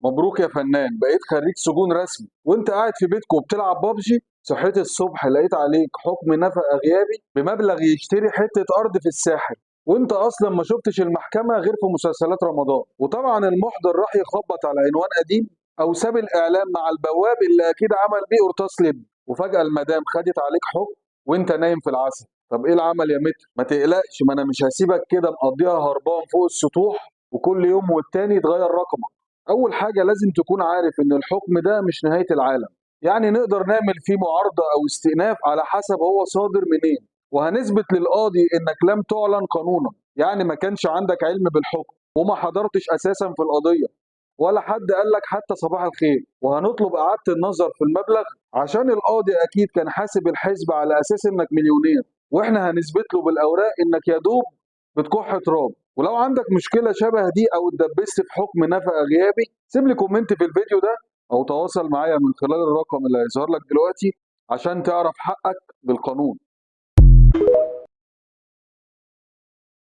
مبروك يا فنان، بقيت خريج سجون رسمي وانت قاعد في بيتك وبتلعب بابجي. صحيت الصبح لقيت عليك حكم نفقة غيابي بمبلغ يشتري حتة أرض في الساحل، وانت أصلا ما شفتش المحكمة غير في مسلسلات رمضان. وطبعا المحضر راح يخبط على عنوان قديم أو ساب الإعلان مع البواب اللي أكيد عمل بيه قرطاس لب، وفجأة المدام خدت عليك حكم وانت نايم في العسل. طب ايه العمل يا متر؟ ما تقلقش، ما انا مش هسيبك كده مقضيها هربان فوق السطوح وكل يوم والتاني يتغير رقمك. أول حاجة لازم تكون عارف إن الحكم ده مش نهاية العالم، يعني نقدر نعمل فيه معارضة أو استئناف على حسب هو صادر منين، وهنثبت للقاضي إنك لم تعلن قانونا، يعني ما كانش عندك علم بالحكم وما حضرتش أساسا في القضية، ولا حد قال لك حتى صباح الخير. وهنطلب إعادة النظر في المبلغ عشان القاضي أكيد كان حاسب الحسبة على أساس إنك مليونير، وإحنا هنثبت له بالأوراق إنك يا دوب بتكح تراب. ولو عندك مشكلة شبه دي أو اتدبست في حكم نفقة غيابي، سيب لي كومنت في الفيديو ده أو تواصل معايا من خلال الرقم اللي هيظهر لك دلوقتي عشان تعرف حقك بالقانون.